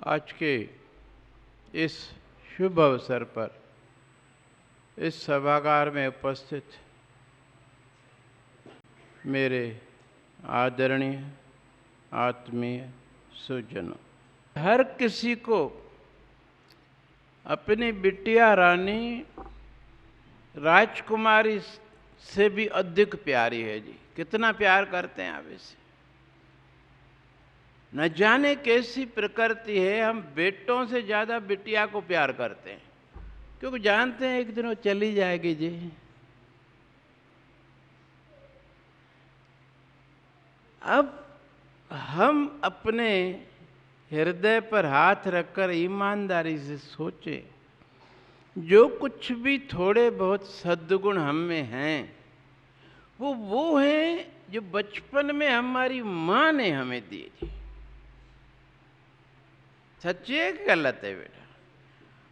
आज के इस शुभ अवसर पर इस सभागार में उपस्थित मेरे आदरणीय आत्मीय सुजनों, हर किसी को अपनी बिटिया रानी राजकुमारी से भी अधिक प्यारी है जी। कितना प्यार करते हैं आप इसे। न जाने कैसी प्रकृति है, हम बेटों से ज्यादा बिटिया को प्यार करते हैं, क्योंकि जानते हैं एक दिन वो चली जाएगी जी। अब हम अपने हृदय पर हाथ रखकर ईमानदारी से सोचें, जो कुछ भी थोड़े बहुत सद्गुण हम में हैं वो हैं जो बचपन में हमारी माँ ने हमें दिए जी। सच्ची है कि गलत है बेटा?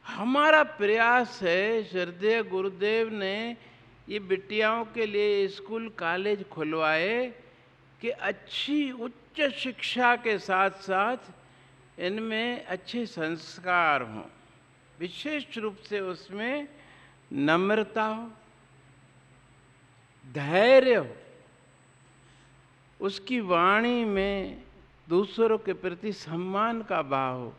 हमारा प्रयास है, श्रद्धेय गुरुदेव ने ये बिटियाओं के लिए स्कूल कॉलेज खुलवाए कि अच्छी उच्च शिक्षा के साथ साथ इनमें अच्छे संस्कार हों, विशेष रूप से उसमें नम्रता हो, धैर्य हो, उसकी वाणी में दूसरों के प्रति सम्मान का भाव हो।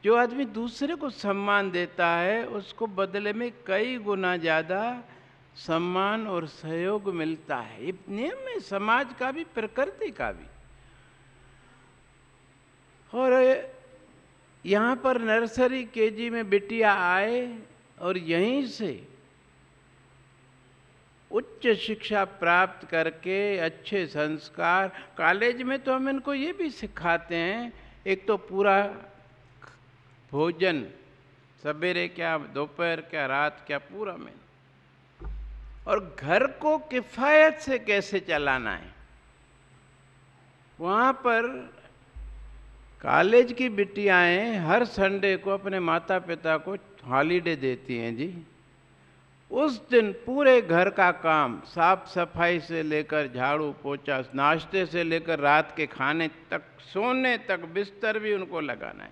जो आदमी दूसरे को सम्मान देता है उसको बदले में कई गुना ज़्यादा सम्मान और सहयोग मिलता है। ये नियम है समाज का भी, प्रकृति का भी। और यहाँ पर नर्सरी केजी में बिटिया आए और यहीं से उच्च शिक्षा प्राप्त करके अच्छे संस्कार, कॉलेज में तो हम इनको ये भी सिखाते हैं, एक तो पूरा भोजन, सवेरे क्या, दोपहर क्या, रात क्या, पूरा मेनू, और घर को किफायत से कैसे चलाना है। वहाँ पर कॉलेज की बिटियाएं हर संडे को अपने माता पिता को हॉलीडे देती हैं जी। उस दिन पूरे घर का काम, साफ सफाई से लेकर झाड़ू पोछा, नाश्ते से लेकर रात के खाने तक, सोने तक, बिस्तर भी उनको लगाना है।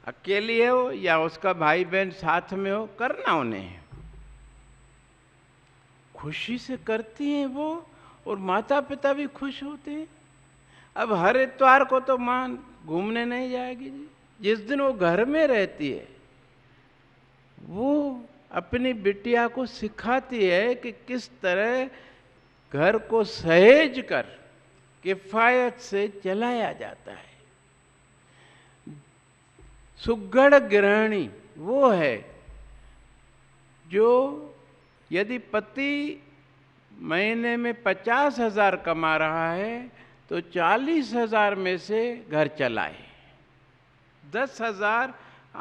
अकेली है वो या उसका भाई बहन साथ में हो, करना उन्हें है। खुशी से करती हैं वो, और माता पिता भी खुश होते हैं। अब हर इतवार को तो माँ घूमने नहीं जाएगी जी। जिस दिन वो घर में रहती है वो अपनी बिटिया को सिखाती है कि किस तरह घर को सहेज कर किफायत से चलाया जाता है। सुघड़ गृहिणी वो है जो यदि पति महीने में 50,000 कमा रहा है तो 40,000 में से घर चलाए, 10,000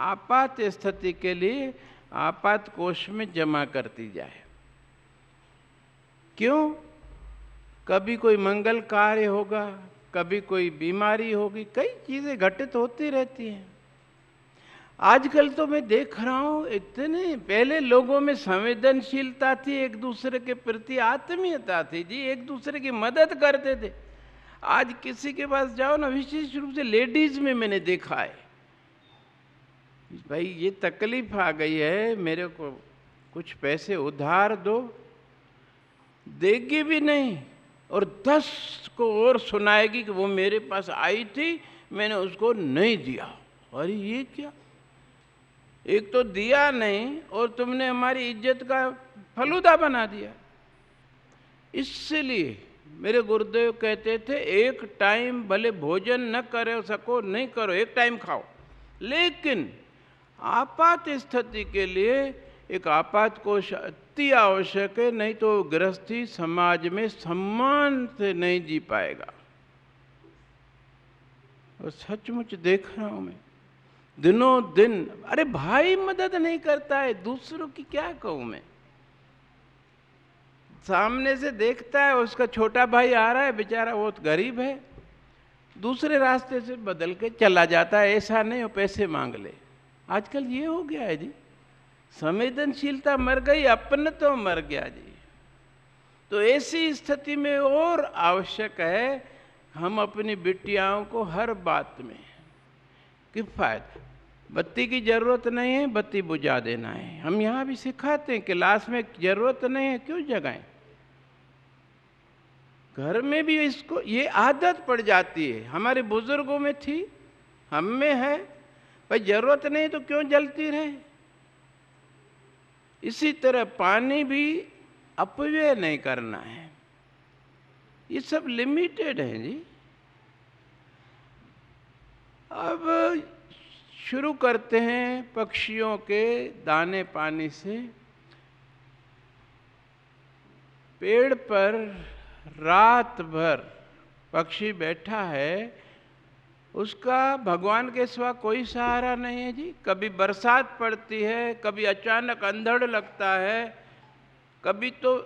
आपात स्थिति के लिए आपात कोष में जमा करती जाए। क्यों? कभी कोई मंगल कार्य होगा, कभी कोई बीमारी होगी, कई चीजें घटित होती रहती हैं। आजकल तो मैं देख रहा हूं इतने, पहले लोगों में संवेदनशीलता थी, एक दूसरे के प्रति आत्मीयता थी जी, एक दूसरे की मदद करते थे। आज किसी के पास जाओ ना, विशेष रूप से लेडीज में मैंने देखा है, भाई ये तकलीफ आ गई है, मेरे को कुछ पैसे उधार दो, देगी भी नहीं, और 10 को और सुनाएगी कि वो मेरे पास आई थी, मैंने उसको नहीं दिया। अरे ये क्या, एक तो दिया नहीं और तुमने हमारी इज्जत का फलूदा बना दिया। इसलिए मेरे गुरुदेव कहते थे, एक टाइम भले भोजन न कर सको, नहीं करो, एक टाइम खाओ, लेकिन आपात स्थिति के लिए एक आपात कोष अति आवश्यक है, नहीं तो गृहस्थी समाज में सम्मान से नहीं जी पाएगा। और सचमुच देख रहा हूं मैं दिनों दिन, अरे भाई मदद नहीं करता है, दूसरों की क्या कहूं मैं। सामने से देखता है उसका छोटा भाई आ रहा है, बेचारा वो गरीब है, दूसरे रास्ते से बदल के चला जाता है, ऐसा नहीं हो पैसे मांग ले। आजकल ये हो गया है जी, संवेदनशीलता मर गई, अपन तो मर गया जी। तो ऐसी स्थिति में और आवश्यक है हम अपनी बिटियाओं को हर बात में किफ़ायत। बत्ती की ज़रूरत नहीं है, बत्ती बुझा देना है। हम यहाँ भी सिखाते हैं, क्लास में ज़रूरत नहीं है क्यों जगाएं। घर में भी इसको ये आदत पड़ जाती है, हमारे बुजुर्गों में थी, हम में है, भाई ज़रूरत नहीं तो क्यों जलती रहे। इसी तरह पानी भी अपव्यय नहीं करना है, ये सब लिमिटेड है जी। अब शुरू करते हैं पक्षियों के दाने पानी से। पेड़ पर रात भर पक्षी बैठा है, उसका भगवान के सिवा कोई सहारा नहीं है जी। कभी बरसात पड़ती है, कभी अचानक अंधड़ लगता है, कभी तो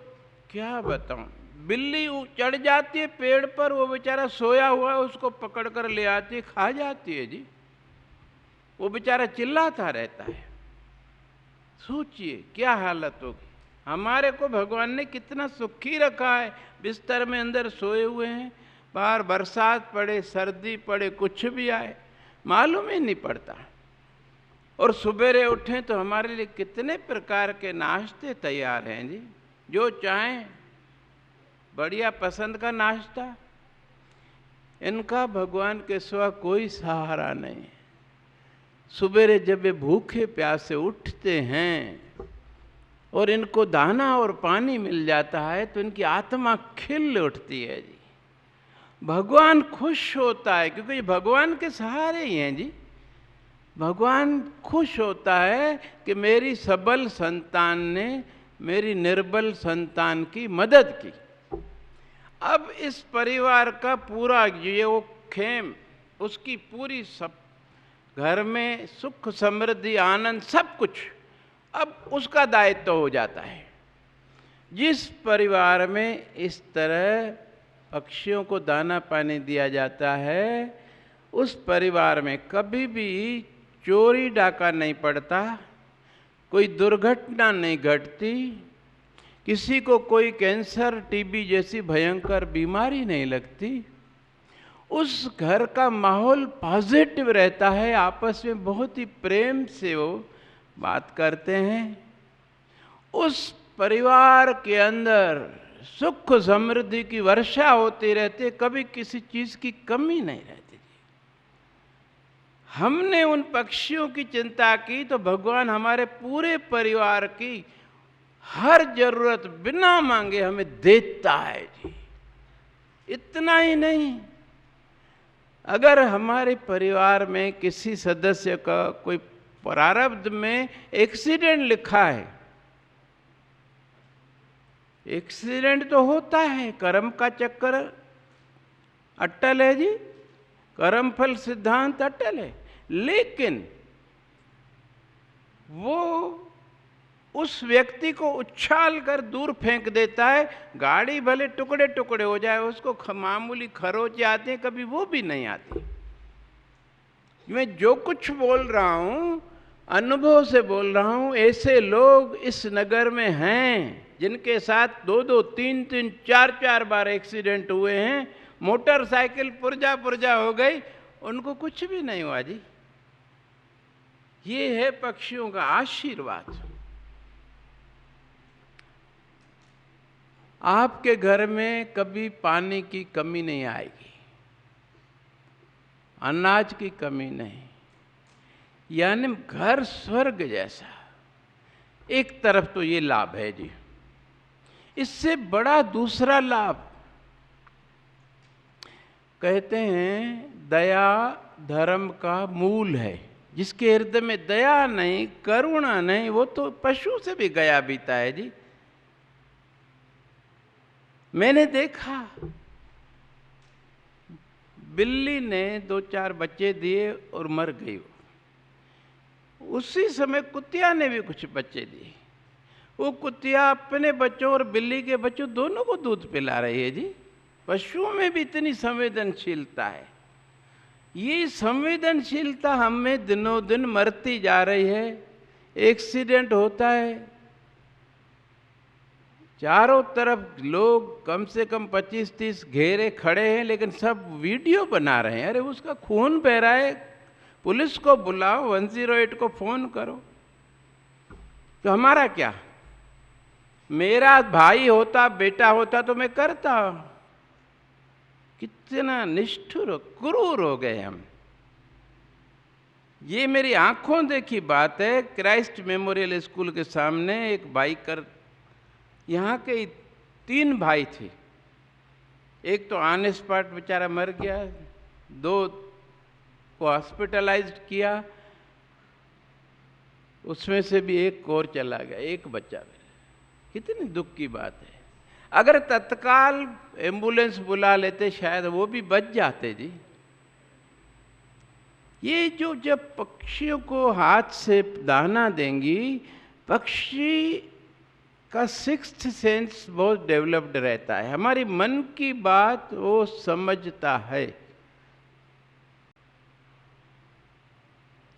क्या बताऊं, बिल्ली चढ़ जाती है पेड़ पर, वो बेचारा सोया हुआ है, उसको पकड़ कर ले आती है, खा जाती है जी। वो बेचारा चिल्लाता रहता है। सोचिए क्या हालत होगी। हमारे को भगवान ने कितना सुखी रखा है, बिस्तर में अंदर सोए हुए हैं, बाहर बरसात पड़े, सर्दी पड़े, कुछ भी आए मालूम ही नहीं पड़ता। और सुबेरे उठें तो हमारे लिए कितने प्रकार के नाश्ते तैयार हैं जी, जो चाहें, बढ़िया पसंद का नाश्ता। इनका भगवान के सिवा कोई सहारा नहीं। सुबेरे जब वे भूखे प्यासे उठते हैं और इनको दाना और पानी मिल जाता है तो इनकी आत्मा खिल उठती है जी। भगवान खुश होता है, क्योंकि ये भगवान के सहारे ही हैं जी। भगवान खुश होता है कि मेरी सबल संतान ने मेरी निर्बल संतान की मदद की। अब इस परिवार का पूरा ये वो खेम, उसकी पूरी सब घर में सुख समृद्धि आनंद सब कुछ अब उसका दायित्व हो जाता है। जिस परिवार में इस तरह पक्षियों को दाना पानी दिया जाता है, उस परिवार में कभी भी चोरी डाका नहीं पड़ता, कोई दुर्घटना नहीं घटती, किसी को कोई कैंसर टीबी जैसी भयंकर बीमारी नहीं लगती। उस घर का माहौल पॉजिटिव रहता है, आपस में बहुत ही प्रेम से वो बात करते हैं। उस परिवार के अंदर सुख समृद्धि की वर्षा होती रहती, कभी किसी चीज की कमी नहीं रहती। हमने उन पक्षियों की चिंता की तो भगवान हमारे पूरे परिवार की हर जरूरत बिना मांगे हमें देता है जी। इतना ही नहीं, अगर हमारे परिवार में किसी सदस्य का कोई प्रारब्ध में एक्सीडेंट लिखा है, एक्सीडेंट तो होता है, कर्म का चक्कर अटल है जी, कर्म फल सिद्धांत अटल है, लेकिन वो उस व्यक्ति को उछाल कर दूर फेंक देता है। गाड़ी भले टुकड़े टुकड़े हो जाए, उसको मामूली खरोंच आती है, कभी वो भी नहीं आती। मैं जो कुछ बोल रहा हूं अनुभव से बोल रहा हूं। ऐसे लोग इस नगर में हैं जिनके साथ 2-2, 3-3, 4-4 बार एक्सीडेंट हुए हैं, मोटरसाइकिल पुर्जा पुर्जा हो गई, उनको कुछ भी नहीं हुआ जी। ये है पक्षियों का आशीर्वाद। आपके घर में कभी पानी की कमी नहीं आएगी, अनाज की कमी नहीं, यानी घर स्वर्ग जैसा। एक तरफ तो ये लाभ है जी। इससे बड़ा दूसरा लाभ, कहते हैं दया धर्म का मूल है। जिसके हृदय में दया नहीं, करुणा नहीं, वो तो पशु से भी गया बीता है जी। मैंने देखा बिल्ली ने 2-4 बच्चे दिए और मर गई। उसी समय कुतिया ने भी कुछ बच्चे दिए। वो कुतिया अपने बच्चों और बिल्ली के बच्चों दोनों को दूध पिला रही है जी। पशुओं में भी इतनी संवेदनशीलता है। ये संवेदनशीलता हम में दिनों दिन मरती जा रही है। एक्सीडेंट होता है, चारों तरफ लोग कम से कम 25-30 घेरे खड़े हैं, लेकिन सब वीडियो बना रहे हैं। अरे उसका खून बह रहा है, पुलिस को बुलाओ, 108 को फोन करो। तो हमारा क्या? मेरा भाई होता, बेटा होता तो मैं करता। कितना निष्ठुर क्रूर हो गए हम। ये मेरी आंखों देखी बात है। क्राइस्ट मेमोरियल स्कूल के सामने एक बाइकर, यहाँ के 3 भाई थे, एक तो ऑन स्पॉट बेचारा मर गया, 2 को हॉस्पिटलाइज्ड किया, उसमें से भी एक और चला गया, एक बच्चा। कितनी दुख की बात है। अगर तत्काल एम्बुलेंस बुला लेते शायद वो भी बच जाते जी। ये जो जब पक्षियों को हाथ से दाना देंगी, पक्षी का 6th सेंस बहुत डेवलप्ड रहता है। हमारी मन की बात वो समझता है।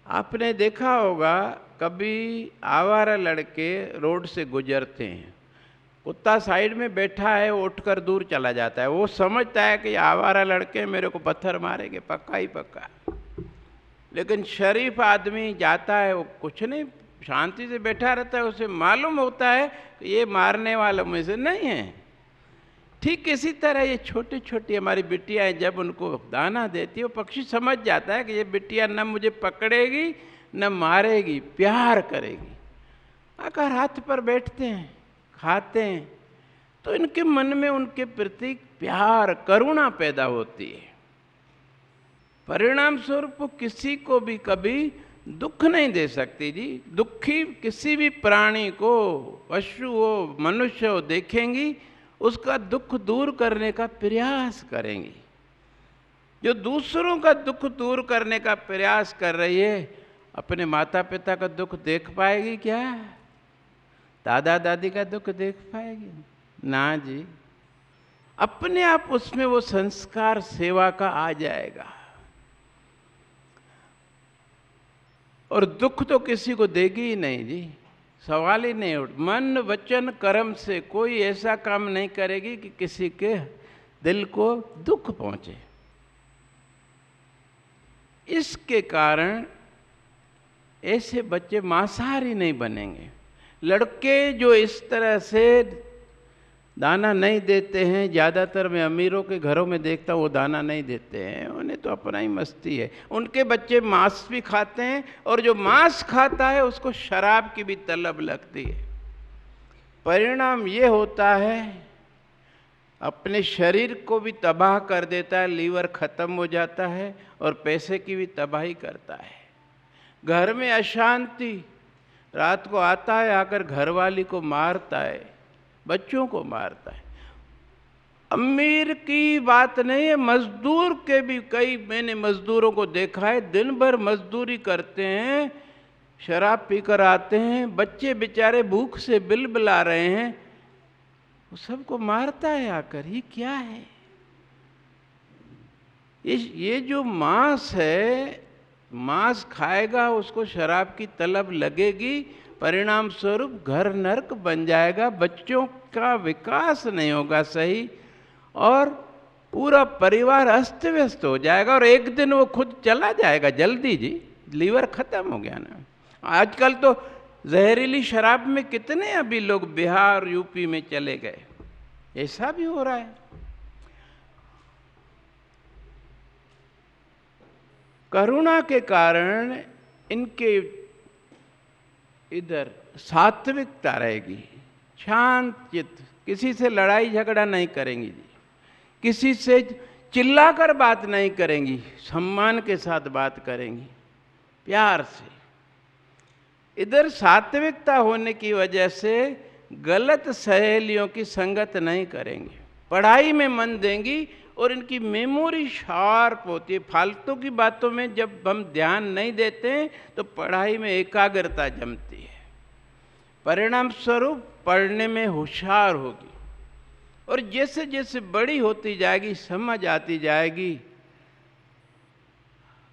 आपने देखा होगा कभी आवारा लड़के रोड से गुजरते हैं, कुत्ता साइड में बैठा है, वो उठकर दूर चला जाता है। वो समझता है कि आवारा लड़के मेरे को पत्थर मारेंगे, पक्का ही पक्का। लेकिन शरीफ आदमी जाता है, वो कुछ नहीं, शांति से बैठा रहता है। उसे मालूम होता है कि ये मारने वालों में से नहीं है। ठीक इसी तरह ये छोटी छोटी हमारी बिटियाँ जब उनको दाना देती है, वो पक्षी समझ जाता है कि ये बिटिया न मुझे पकड़ेगी न मारेगी, प्यार करेगी। आकर हाथ पर बैठते हैं, खाते हैं, तो इनके मन में उनके प्रति प्यार, करुणा पैदा होती है। परिणाम स्वरूप किसी को भी कभी दुख नहीं दे सकती जी। दुखी किसी भी प्राणी को, पशु हो, मनुष्य हो, देखेंगी उसका दुख दूर करने का प्रयास करेंगी। जो दूसरों का दुख दूर करने का प्रयास कर रही है, अपने माता पिता का दुख देख पाएगी क्या? दादा दादी का दुख देख पाएगी? ना जी। अपने आप उसमें वो संस्कार सेवा का आ जाएगा। और दुख तो किसी को देगी ही नहीं जी, सवाल ही नहीं उठ। मन वचन कर्म से कोई ऐसा काम नहीं करेगी कि किसी के दिल को दुख पहुंचे। इसके कारण ऐसे बच्चे मांसाहारी नहीं बनेंगे। लड़के जो इस तरह से दाना नहीं देते हैं, ज़्यादातर मैं अमीरों के घरों में देखता हूँ वो दाना नहीं देते हैं, उन्हें तो अपना ही मस्ती है। उनके बच्चे मांस भी खाते हैं, और जो मांस खाता है उसको शराब की भी तलब लगती है। परिणाम ये होता है, अपने शरीर को भी तबाह कर देता है, लीवर खत्म हो जाता है, और पैसे की भी तबाही करता है। घर में अशांति, रात को आता है, आकर घरवाली को मारता है, बच्चों को मारता है। अमीर की बात नहीं है, मजदूर के भी, कई मैंने मजदूरों को देखा है, दिन भर मजदूरी करते हैं, शराब पीकर आते हैं, बच्चे बेचारे भूख से बिलबिला रहे हैं, वो सबको मारता है आकर। ये क्या है? ये जो मांस है, मांस खाएगा उसको शराब की तलब लगेगी, परिणाम स्वरूप घर नरक बन जाएगा, बच्चों का विकास नहीं होगा सही, और पूरा परिवार अस्त व्यस्त हो जाएगा, और एक दिन वो खुद चला जाएगा जल्दी जी। लीवर खत्म हो गया ना। आजकल तो जहरीली शराब में कितने अभी लोग बिहार यूपी में चले गए, ऐसा भी हो रहा है। करुणा के कारण इनके इधर सात्विकता रहेगी, शांत चित्त, किसी से लड़ाई झगड़ा नहीं करेंगी जी, किसी से चिल्लाकर बात नहीं करेंगी, सम्मान के साथ बात करेंगी, प्यार से। इधर सात्विकता होने की वजह से गलत सहेलियों की संगत नहीं करेंगे, पढ़ाई में मन देंगी, और इनकी मेमोरी शार्प होती है। फालतू की बातों में जब हम ध्यान नहीं देते हैं तो पढ़ाई में एकाग्रता जमती है, परिणाम स्वरूप पढ़ने में होशियार होगी, और जैसे जैसे बड़ी होती जाएगी, समझ आती जाएगी,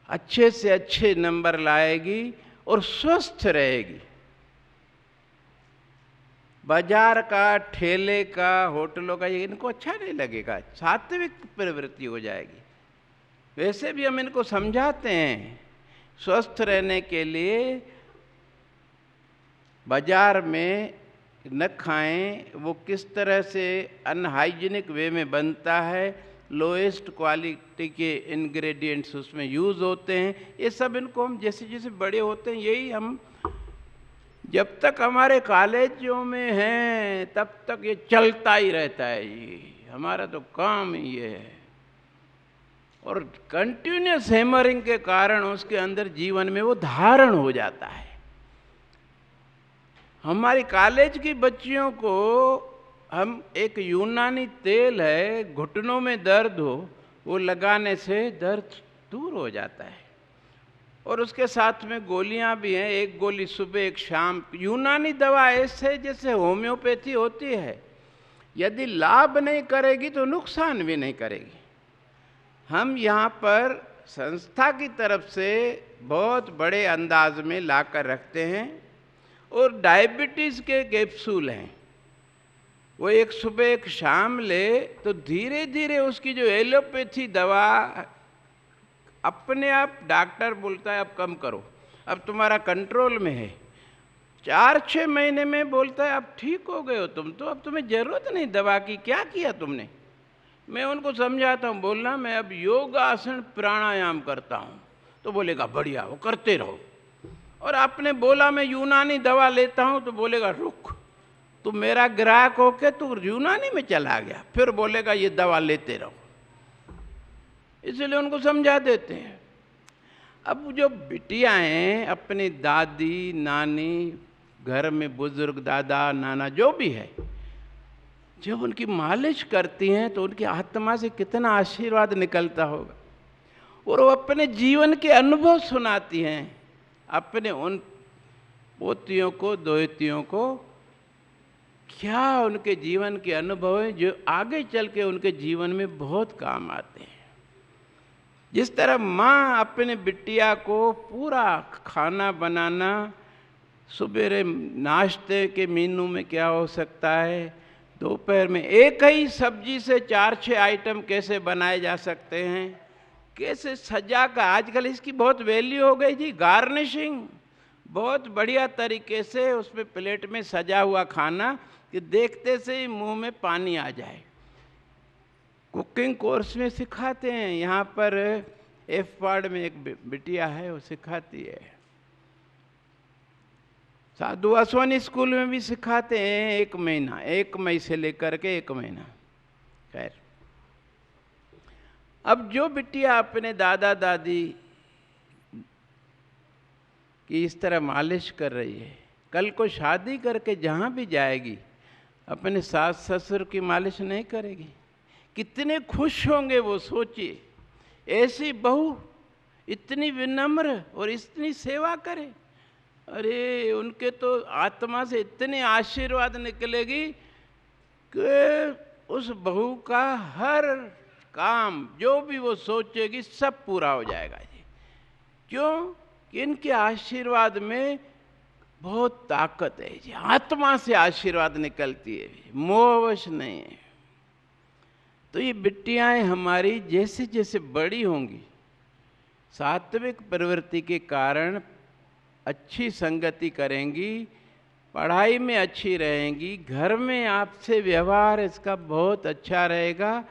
अच्छे से अच्छे नंबर लाएगी और स्वस्थ रहेगी। बाजार का, ठेले का, होटलों का ये इनको अच्छा नहीं लगेगा, सात्विक प्रवृत्ति हो जाएगी। वैसे भी हम इनको समझाते हैं स्वस्थ रहने के लिए बाजार में न खाएं, वो किस तरह से अनहाइजीनिक वे में बनता है, लोएस्ट क्वालिटी के इंग्रेडिएंट्स उसमें यूज़ होते हैं, ये सब इनको हम जैसे जैसे बड़े होते हैं यही हम जब तक हमारे कॉलेजों में हैं तब तक ये चलता ही रहता है। ये हमारा तो काम ही ये है, और कंटिन्यूस हैमरिंग के कारण उसके अंदर जीवन में वो धारण हो जाता है। हमारी कॉलेज की बच्चियों को हम एक यूनानी तेल है, घुटनों में दर्द हो वो लगाने से दर्द दूर हो जाता है, और उसके साथ में गोलियां भी हैं, एक गोली सुबह एक शाम। यूनानी दवा ऐसे जैसे होम्योपैथी होती है, यदि लाभ नहीं करेगी तो नुकसान भी नहीं करेगी। हम यहाँ पर संस्था की तरफ से बहुत बड़े अंदाज में लाकर रखते हैं, और डायबिटीज़ के कैप्सूल हैं, वो एक सुबह एक शाम ले तो धीरे धीरे उसकी जो एलोपैथी दवा अपने आप डॉक्टर बोलता है अब कम करो, अब तुम्हारा कंट्रोल में है। 4-6 महीने में बोलता है अब ठीक हो गए हो तुम तो, अब तुम्हें ज़रूरत नहीं दवा की। क्या किया तुमने? मैं उनको समझाता हूँ, बोलना मैं अब योग आसन प्राणायाम करता हूँ, तो बोलेगा बढ़िया, वो करते रहो। और आपने बोला मैं यूनानी दवा लेता हूँ, तो बोलेगा रुक, तू मेरा ग्राहक होके तू यूनानी में चला गया, फिर बोलेगा ये दवा लेते रहो। इसलिए उनको समझा देते हैं। अब जो बिटियाँ हैं अपनी दादी नानी, घर में बुजुर्ग दादा नाना जो भी है, जब उनकी मालिश करती हैं तो उनकी आत्मा से कितना आशीर्वाद निकलता होगा, और वो अपने जीवन के अनुभव सुनाती हैं अपने उन पोतियों को दोहतियों को। क्या उनके जीवन के अनुभव हैं जो आगे चल के उनके जीवन में बहुत काम आते हैं। जिस तरह माँ अपने बिटिया को पूरा खाना बनाना, सुबेरे नाश्ते के मेनू में क्या हो सकता है, दोपहर में एक ही सब्जी से 4-6 आइटम कैसे बनाए जा सकते हैं, कैसे सजा का, आजकल इसकी बहुत वैल्यू हो गई जी, गार्निशिंग, बहुत बढ़िया तरीके से उसमें प्लेट में सजा हुआ खाना कि देखते से ही मुंह में पानी आ जाए। कुकिंग कोर्स में सिखाते हैं, यहाँ पर एफपाड में एक बिटिया है वो सिखाती है, साधु वासवानी स्कूल में भी सिखाते हैं 1 महीना, 1 मई से लेकर के 1 महीना। खैर, अब जो बिटिया अपने दादा दादी की इस तरह मालिश कर रही है, कल को शादी करके जहाँ भी जाएगी अपने सास ससुर की मालिश नहीं करेगी, कितने खुश होंगे वो, सोचिए। ऐसी बहू इतनी विनम्र और इतनी सेवा करे, अरे उनके तो आत्मा से इतने आशीर्वाद निकलेगी कि उस बहू का हर काम जो भी वो सोचेगी सब पूरा हो जाएगा जी। क्यों कि इनके आशीर्वाद में बहुत ताकत है जी, आत्मा से आशीर्वाद निकलती है, मोहवश नहीं है। तो ये बिटियाएं हमारी जैसे जैसे बड़ी होंगी, सात्विक प्रवृत्ति के कारण अच्छी संगति करेंगी, पढ़ाई में अच्छी रहेंगी, घर में आपसे व्यवहार इसका बहुत अच्छा रहेगा,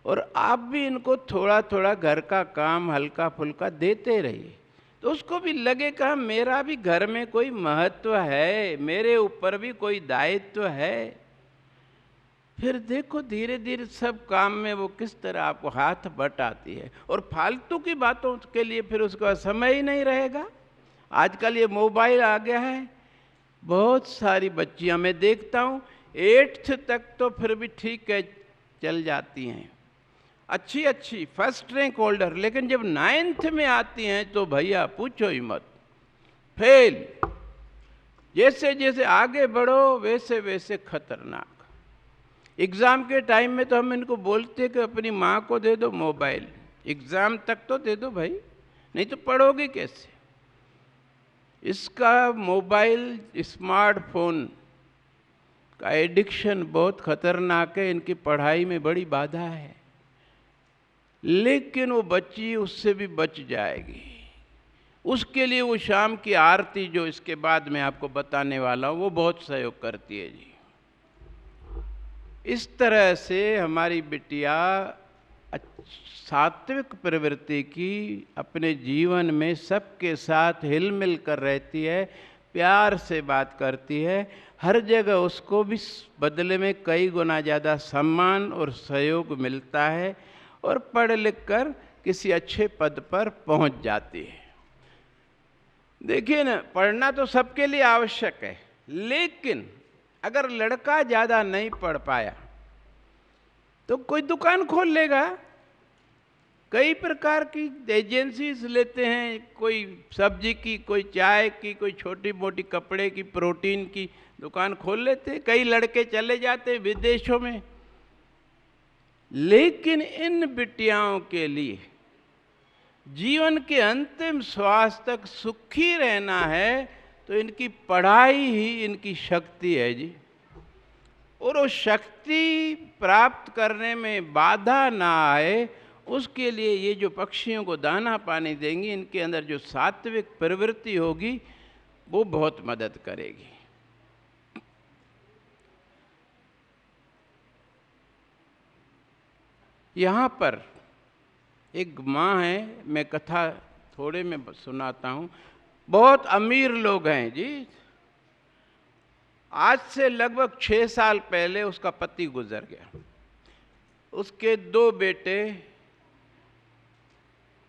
और आप भी इनको थोड़ा थोड़ा घर का काम हल्का फुल्का देते रहिए, तो उसको भी लगेगा मेरा भी घर में कोई महत्व है, मेरे ऊपर भी कोई दायित्व है। फिर देखो धीरे धीरे सब काम में वो किस तरह आपको हाथ बटाती है, और फालतू की बातों के लिए फिर उसका समय ही नहीं रहेगा। आजकल ये मोबाइल आ गया है, बहुत सारी बच्चियां मैं देखता हूँ 8th तक तो फिर भी ठीक है चल जाती हैं, अच्छी अच्छी फर्स्ट रैंक होल्डर, लेकिन जब 9th में आती हैं तो भैया पूछो ही मत, फेल। जैसे जैसे आगे बढ़ो वैसे वैसे खतरनाक। एग्ज़ाम के टाइम में तो हम इनको बोलते कि अपनी माँ को दे दो मोबाइल, एग्ज़ाम तक तो दे दो भाई, नहीं तो पढ़ोगे कैसे। इसका मोबाइल स्मार्टफोन का एडिक्शन बहुत खतरनाक है, इनकी पढ़ाई में बड़ी बाधा है, लेकिन वो बच्ची उससे भी बच जाएगी। उसके लिए वो शाम की आरती जो इसके बाद मैं आपको बताने वाला हूँ वो बहुत सहयोग करती है जी। इस तरह से हमारी बिटिया सात्विक प्रवृत्ति की अपने जीवन में सबके साथ हिल मिल कर रहती है, प्यार से बात करती है, हर जगह उसको भी बदले में कई गुना ज़्यादा सम्मान और सहयोग मिलता है और पढ़ लिख कर किसी अच्छे पद पर पहुंच जाती है। देखिए ना, पढ़ना तो सबके लिए आवश्यक है, लेकिन अगर लड़का ज़्यादा नहीं पढ़ पाया तो कोई दुकान खोल लेगा। कई प्रकार की एजेंसीज लेते हैं, कोई सब्जी की, कोई चाय की, कोई छोटी मोटी कपड़े की, प्रोटीन की दुकान खोल लेते हैं। कई लड़के चले जाते हैं विदेशों में। लेकिन इन बिटियाओं के लिए जीवन के अंतिम श्वास तक सुखी रहना है तो इनकी पढ़ाई ही इनकी शक्ति है जी। और वो शक्ति प्राप्त करने में बाधा ना आए, उसके लिए ये जो पक्षियों को दाना पानी देंगी, इनके अंदर जो सात्विक प्रवृत्ति होगी वो बहुत मदद करेगी। यहाँ पर एक माँ है, मैं कथा थोड़े में सुनाता हूँ। बहुत अमीर लोग हैं जी। आज से लगभग 6 साल पहले उसका पति गुजर गया। उसके 2 बेटे,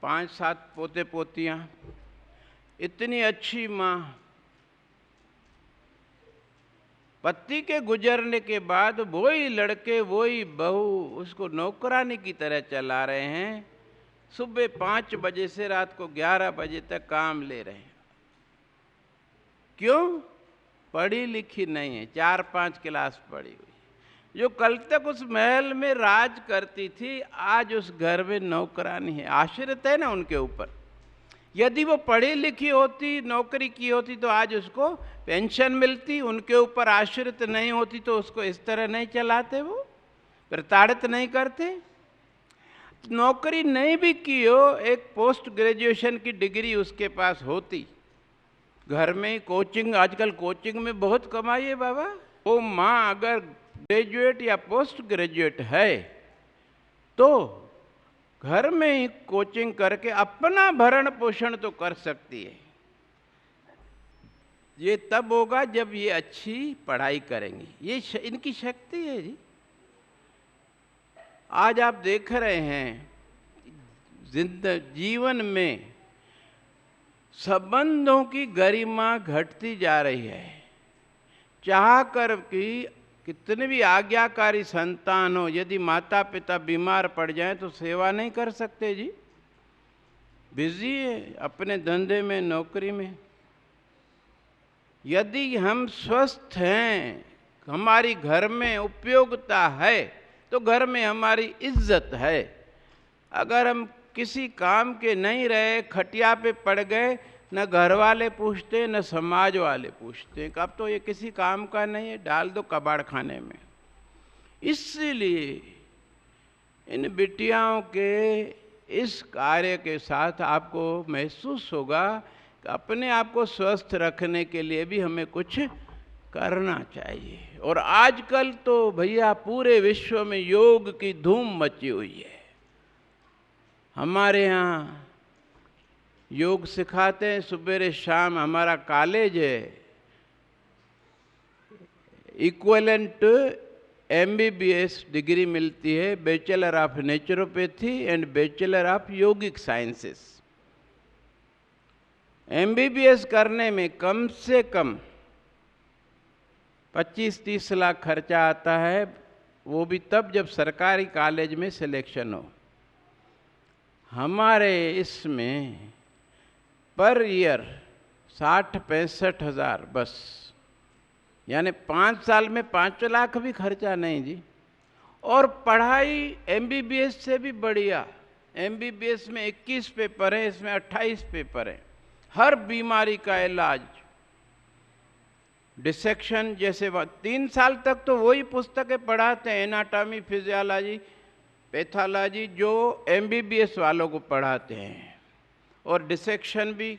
5-7 पोते पोतियां। इतनी अच्छी माँ, पति के गुजरने के बाद वही लड़के, वही बहू उसको नौकरानी की तरह चला रहे हैं। सुबह 5 बजे से रात को 11 बजे तक काम ले रहे हैं। क्यों? पढ़ी लिखी नहीं है, 4-5 क्लास पढ़ी हुई। जो कल तक उस महल में राज करती थी, आज उस घर में नौकरानी है। आश्रित है ना उनके ऊपर। यदि वो पढ़ी लिखी होती, नौकरी की होती तो आज उसको पेंशन मिलती। उनके ऊपर आश्रित नहीं होती तो उसको इस तरह नहीं चलाते, वो प्रताड़ित नहीं करते। नौकरी नहीं भी की हो, एक पोस्ट ग्रेजुएशन की डिग्री उसके पास होती, घर में ही कोचिंग, आजकल कोचिंग में बहुत कमाई है बाबा। वो माँ अगर ग्रेजुएट या पोस्ट ग्रेजुएट है तो घर में ही कोचिंग करके अपना भरण पोषण तो कर सकती है। ये तब होगा जब ये अच्छी पढ़ाई करेंगी। ये इनकी शक्ति है जी। आज आप देख रहे हैं जीवन में संबंधों की गरिमा घटती जा रही है। चाह कर कि कितने भी आज्ञाकारी संतान हो, यदि माता पिता बीमार पड़ जाएं तो सेवा नहीं कर सकते जी। बिजी है अपने धंधे में, नौकरी में। यदि हम स्वस्थ हैं, हमारी घर में उपयोगिता है तो घर में हमारी इज्जत है। अगर हम किसी काम के नहीं रहे, खटिया पे पड़ गए, न घर वाले पूछते न समाज वाले पूछते, अब तो ये किसी काम का नहीं है, डाल दो कबाड़ खाने में। इसलिए इन बिटियाओं के इस कार्य के साथ आपको महसूस होगा कि अपने आप को स्वस्थ रखने के लिए भी हमें कुछ करना चाहिए। और आजकल तो भैया पूरे विश्व में योग की धूम मची हुई है। हमारे यहाँ योग सिखाते हैं सुबह शाम। हमारा कॉलेज है, इक्विवेलेंट MBBS डिग्री मिलती है, bachelor of naturopathy and bachelor of yogic sciences. MBBS करने में कम से कम 25-30 लाख खर्चा आता है, वो भी तब जब सरकारी कॉलेज में सिलेक्शन हो। हमारे इसमें पर ईयर 60-65 हज़ार बस, यानी 5 साल में 5 लाख भी खर्चा नहीं जी। और पढ़ाई MBBS से भी बढ़िया। MBBS में 21 पेपर हैं, इसमें 28 पेपर हैं। हर बीमारी का इलाज, डिसेक्शन जैसे 3 साल तक तो वही पुस्तकें पढ़ाते हैं, एनाटॉमी, फिजियोलॉजी, पैथोलॉजी, जो MBBS वालों को पढ़ाते हैं। और डिसेक्शन भी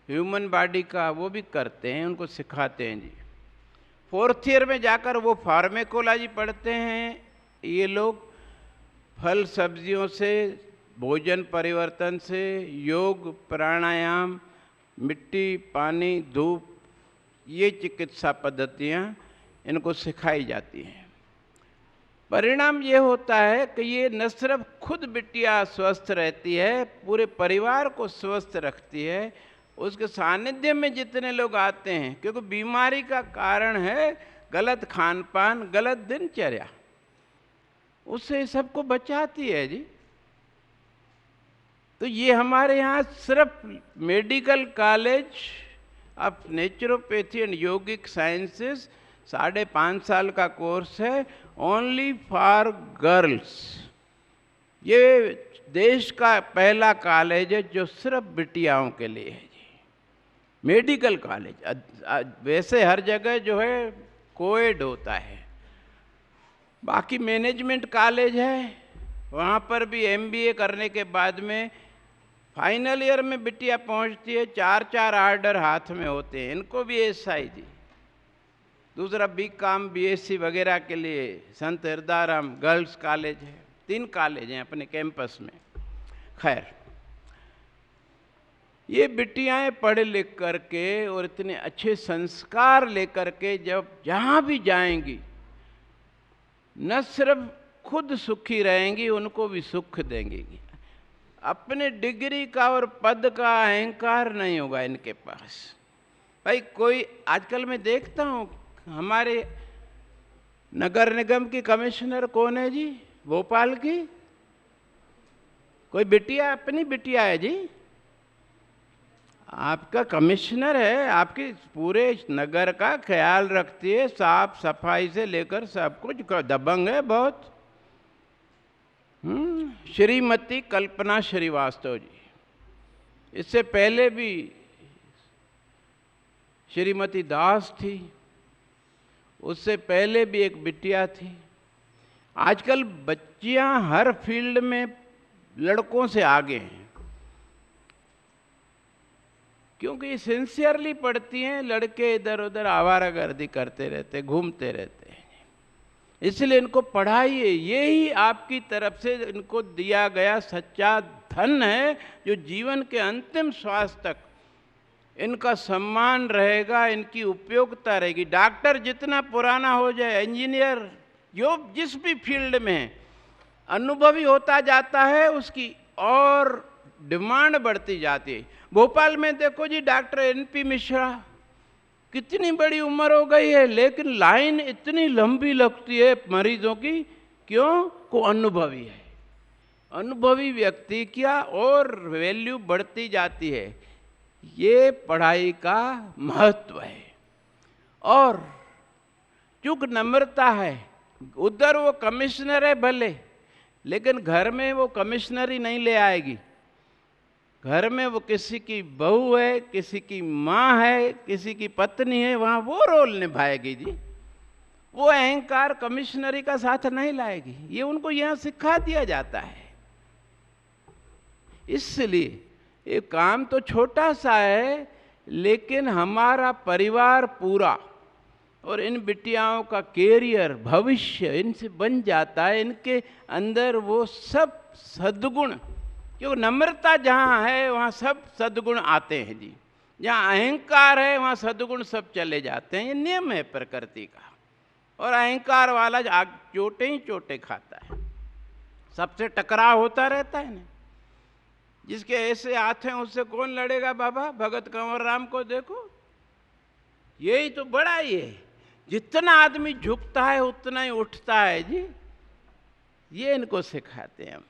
ह्यूमन बॉडी का वो भी करते हैं, उनको सिखाते हैं जी। 4th ईयर में जाकर वो फार्मेकोलॉजी पढ़ते हैं ये लोग। फल सब्जियों से, भोजन परिवर्तन से, योग, प्राणायाम, मिट्टी, पानी, धूप, ये चिकित्सा पद्धतियाँ इनको सिखाई जाती हैं। परिणाम ये होता है कि ये न सिर्फ खुद बिटिया स्वस्थ रहती है, पूरे परिवार को स्वस्थ रखती है। उसके सानिध्य में जितने लोग आते हैं, क्योंकि बीमारी का कारण है गलत खान पान, गलत दिनचर्या, उससे सबको बचाती है जी। तो ये हमारे यहाँ सिर्फ medical college of naturopathy and yogic sciences 5.5 साल का कोर्स है, ओनली फॉर गर्ल्स। ये देश का पहला कॉलेज है जो सिर्फ बिटियाओं के लिए है जी, मेडिकल कॉलेज। वैसे हर जगह जो है कोएड होता है। बाकी मैनेजमेंट कॉलेज है, वहाँ पर भी MBA करने के बाद में फाइनल ईयर में बिटिया पहुँचती है, 4 ऑर्डर हाथ में होते हैं। इनको भी SI जी। दूसरा BCom BSc वगैरह के लिए संत हृदयराम गर्ल्स कॉलेज है। 3 कॉलेज हैं अपने कैंपस में। खैर, ये बिटियाएं पढ़ लिख करके और इतने अच्छे संस्कार लेकर के जब जहाँ भी जाएंगी, न सिर्फ खुद सुखी रहेंगी, उनको भी सुख देंगी। अपने डिग्री का और पद का अहंकार नहीं होगा इनके पास। भाई कोई आजकल मैं देखता हूँ, हमारे नगर निगम की कमिश्नर कौन है जी, भोपाल की? कोई बिटिया, अपनी बिटिया है जी। आपका कमिश्नर है, आपके पूरे नगर का ख्याल रखती है, साफ सफाई से लेकर सब कुछ, दबंग है बहुत। श्रीमती कल्पना श्रीवास्तव जी। इससे पहले भी श्रीमती दास थी, उससे पहले भी एक बिटिया थी। आजकल बच्चियां हर फील्ड में लड़कों से आगे हैं, क्योंकि सिंसियरली पढ़ती हैं। लड़के इधर उधर आवारागर्दी करते रहते, घूमते रहते हैं। इसलिए इनको पढ़ाइए, यही आपकी तरफ से इनको दिया गया सच्चा धन है, जो जीवन के अंतिम श्वास तक इनका सम्मान रहेगा, इनकी उपयोगिता रहेगी। डॉक्टर जितना पुराना हो जाए, इंजीनियर, जो जिस भी फील्ड में अनुभवी होता जाता है, उसकी और डिमांड बढ़ती जाती है। भोपाल में देखो जी, डॉक्टर NP मिश्रा, कितनी बड़ी उम्र हो गई है, लेकिन लाइन इतनी लंबी लगती है मरीजों की। क्यों? को अनुभवी है। अनुभवी व्यक्ति क्या और वैल्यू बढ़ती जाती है। ये पढ़ाई का महत्व है। और चूक नम्रता है। उधर वो कमिश्नर है भले, लेकिन घर में वो कमिश्नरी नहीं ले आएगी। घर में वो किसी की बहू है, किसी की माँ है, किसी की पत्नी है, वहाँ वो रोल निभाएगी जी। वो अहंकार कमिश्नरी का साथ नहीं लाएगी। ये उनको यहाँ सिखा दिया जाता है। इसलिए ये काम तो छोटा सा है, लेकिन हमारा परिवार पूरा और इन बिटियाओं का कैरियर, भविष्य इनसे बन जाता है। इनके अंदर वो सब सद्गुण, क्योंकि नम्रता जहाँ है वहाँ सब सद्गुण आते हैं जी। जहाँ अहंकार है वहाँ सद्गुण सब चले जाते हैं। ये नियम है प्रकृति का। और अहंकार वाला चोटे ही चोटे खाता है, सबसे टकराव होता रहता है ना। जिसके ऐसे हाथ हैं उससे कौन लड़ेगा बाबा? भगत कंवर राम को देखो, यही तो बड़ा ही है। जितना आदमी झुकता है उतना ही उठता है जी। ये इनको सिखाते हैं हम।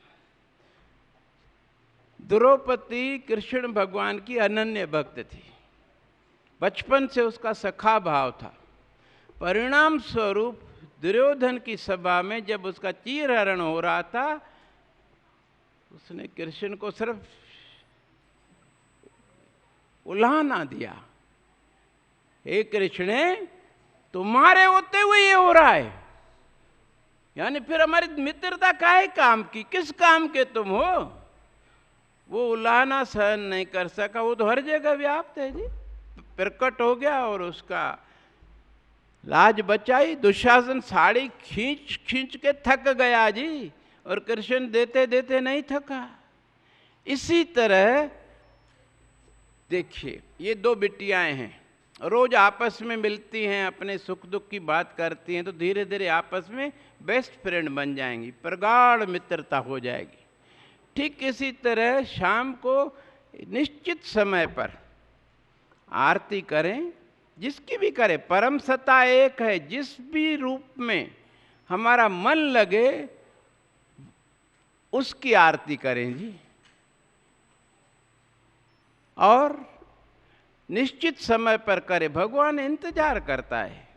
द्रौपदी कृष्ण भगवान की अनन्य भक्त थी, बचपन से उसका सखा भाव था। परिणाम स्वरूप दुर्योधन की सभा में जब उसका चीरहरण हो रहा था, उसने कृष्ण को सिर्फ उल्हाना दिया, हे कृष्ण तुम्हारे होते हुए ये हो रहा है, यानी फिर हमारी मित्रता काहे काम की? किस काम के तुम हो? वो उलाहना सहन नहीं कर सका, वो तो हर जगह व्याप्त है जी, प्रकट हो गया और उसका लाज बचाई। दुशासन साड़ी खींच खींच के थक गया जी, और कृष्ण देते देते नहीं थका। इसी तरह देखिए, ये दो बिटियाएं हैं, रोज आपस में मिलती हैं, अपने सुख दुख की बात करती हैं, तो धीरे धीरे आपस में बेस्ट फ्रेंड बन जाएंगी, प्रगाढ़ मित्रता हो जाएगी। ठीक इसी तरह शाम को निश्चित समय पर आरती करें, जिसकी भी करें, परम सत्ता एक है, जिस भी रूप में हमारा मन लगे उसकी आरती करें जी। और निश्चित समय पर करें, भगवान इंतजार करता है।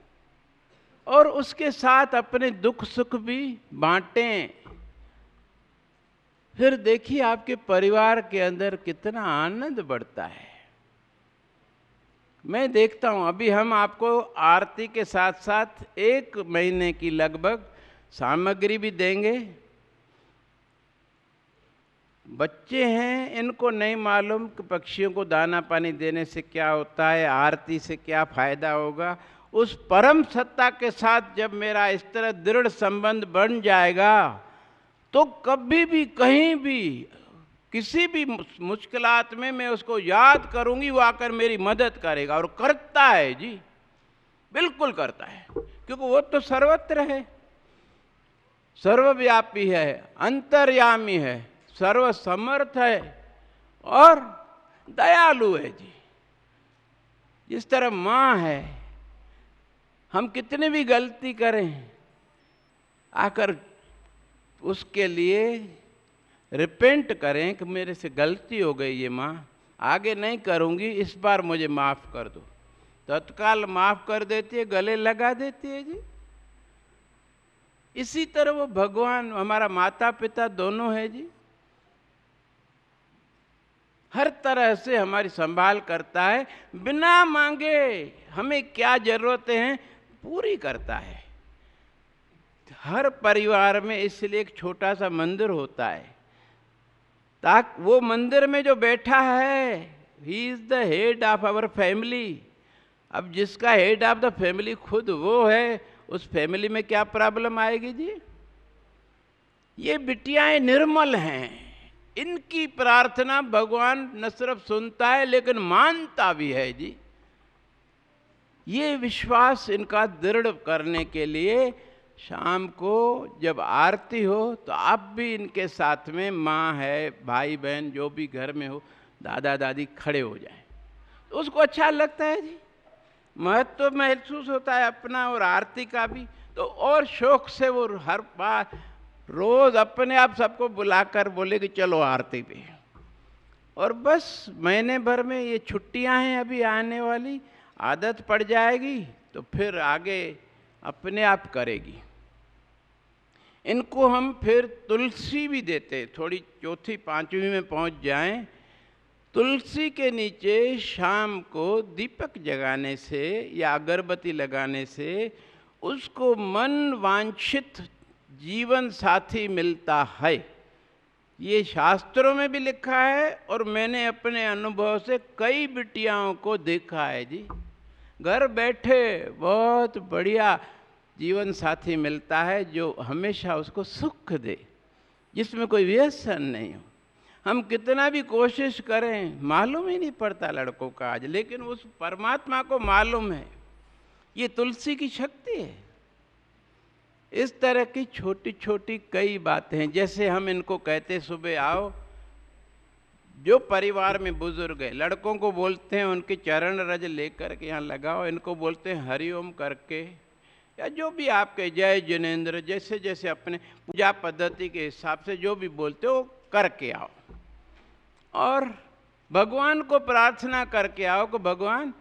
और उसके साथ अपने दुख सुख भी बांटें। फिर देखिए आपके परिवार के अंदर कितना आनंद बढ़ता है। मैं देखता हूं, अभी हम आपको आरती के साथ साथ 1 महीने की लगभग सामग्री भी देंगे। बच्चे हैं, इनको नहीं मालूम कि पक्षियों को दाना पानी देने से क्या होता है, आरती से क्या फायदा होगा। उस परम सत्ता के साथ जब मेरा इस तरह दृढ़ संबंध बन जाएगा, तो कभी भी कहीं भी किसी भी मुश्किलात में मैं उसको याद करूंगी, वो आकर मेरी मदद करेगा। और करता है जी, बिल्कुल करता है, क्योंकि वो तो सर्वत्र है, सर्वव्यापी है, अंतर्यामी है, सर्वसमर्थ है और दयालु है जी। जिस तरह माँ है, हम कितनी भी गलती करें, आकर उसके लिए रिपेंट करें कि मेरे से गलती हो गई ये माँ, आगे नहीं करूँगी, इस बार मुझे माफ़ कर दो, तत्काल माफ़ कर देती है, गले लगा देती है जी। इसी तरह वो भगवान हमारा माता पिता दोनों है जी, हर तरह से हमारी संभाल करता है, बिना मांगे हमें क्या जरूरतें हैं पूरी करता है। हर परिवार में इसलिए एक छोटा सा मंदिर होता है, ताकि वो मंदिर में जो बैठा है, he is the head of our family. अब जिसका हेड ऑफ द फैमिली खुद वो है, उस फैमिली में क्या प्रॉब्लम आएगी जी। ये बिटियाएं निर्मल हैं, इनकी प्रार्थना भगवान न सिर्फ सुनता है लेकिन मानता भी है जी। ये विश्वास इनका दृढ़ करने के लिए शाम को जब आरती हो तो आप भी इनके साथ में, माँ है, भाई बहन जो भी घर में हो, दादा दादी खड़े हो जाएं, तो उसको अच्छा लगता है जी, महत्व महसूस होता है अपना और आरती का भी। तो और शौक से वो हर बार रोज अपने आप सबको बुलाकर बोले कि चलो आरती पे। और बस महीने भर में ये छुट्टियां हैं अभी आने वाली, आदत पड़ जाएगी तो फिर आगे अपने आप करेगी। इनको हम फिर तुलसी भी देते, थोड़ी चौथी पांचवी में पहुंच जाएं, तुलसी के नीचे शाम को दीपक जगाने से या अगरबत्ती लगाने से उसको मन वांछित जीवन साथी मिलता है। ये शास्त्रों में भी लिखा है और मैंने अपने अनुभव से कई बिटियाओं को देखा है जी। घर बैठे बहुत बढ़िया जीवन साथी मिलता है जो हमेशा उसको सुख दे, जिसमें कोई व्यसन नहीं हो। हम कितना भी कोशिश करें, मालूम ही नहीं पड़ता लड़कों का आज, लेकिन उस परमात्मा को मालूम है। ये तुलसी की शक्ति है। इस तरह की छोटी छोटी कई बातें हैं, जैसे हम इनको कहते सुबह आओ, जो परिवार में बुजुर्ग है, लड़कों को बोलते हैं उनके चरण रज लेकर के यहाँ लगाओ, इनको बोलते हैं हरिओम करके, या जो भी आपके जय जिनेन्द्र, जैसे जैसे अपने पूजा पद्धति के हिसाब से जो भी बोलते हो करके आओ। और भगवान को प्रार्थना करके आओ कि भगवान,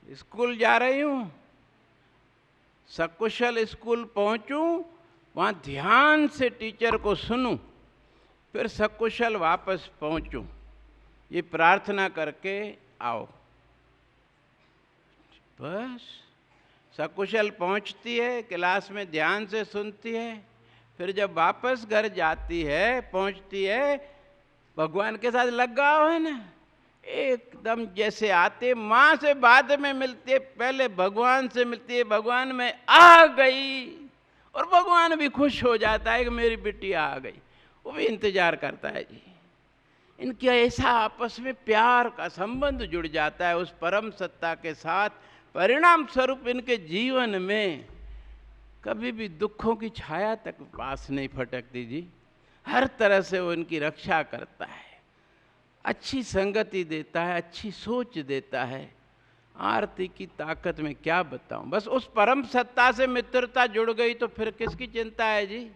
स्कूल जा रही हूँ, सकुशल स्कूल पहुँचूँ, वहाँ ध्यान से टीचर को सुनूं, फिर सकुशल वापस पहुँचूं। ये प्रार्थना करके आओ। बस सकुशल पहुँचती है, क्लास में ध्यान से सुनती है, फिर जब वापस घर जाती है, पहुँचती है, भगवान के साथ लगा हुआ है ना, एकदम जैसे आते माँ से बाद में मिलती है, पहले भगवान से मिलती है, भगवान में आ गई और भगवान भी खुश हो जाता है कि मेरी बिटिया आ गई, वो भी इंतजार करता है जी। इनका ऐसा आपस में प्यार का संबंध जुड़ जाता है उस परम सत्ता के साथ, परिणाम स्वरूप इनके जीवन में कभी भी दुखों की छाया तक पास नहीं फटकती जी। हर तरह से वो इनकी रक्षा करता है, अच्छी संगति देता है, अच्छी सोच देता है। आरती की ताकत में क्या बताऊं, बस उस परम सत्ता से मित्रता जुड़ गई तो फिर किसकी चिंता है जी।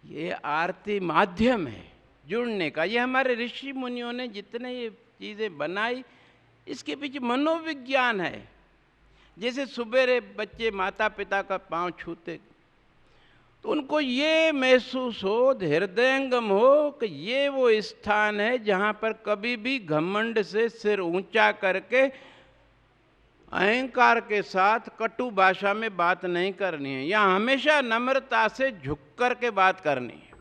ये आरती माध्यम है जुड़ने का। ये हमारे ऋषि मुनियों ने जितने ये चीज़ें बनाई, इसके पीछे मनोविज्ञान है। जैसे सुबेरे बच्चे माता पिता का पांव छूते तो उनको ये महसूस हो, हृदयंगम हो कि ये वो स्थान है जहाँ पर कभी भी घमंड से सिर ऊंचा करके अहंकार के साथ कटु भाषा में बात नहीं करनी है, यहाँ हमेशा नम्रता से झुक कर के बात करनी है।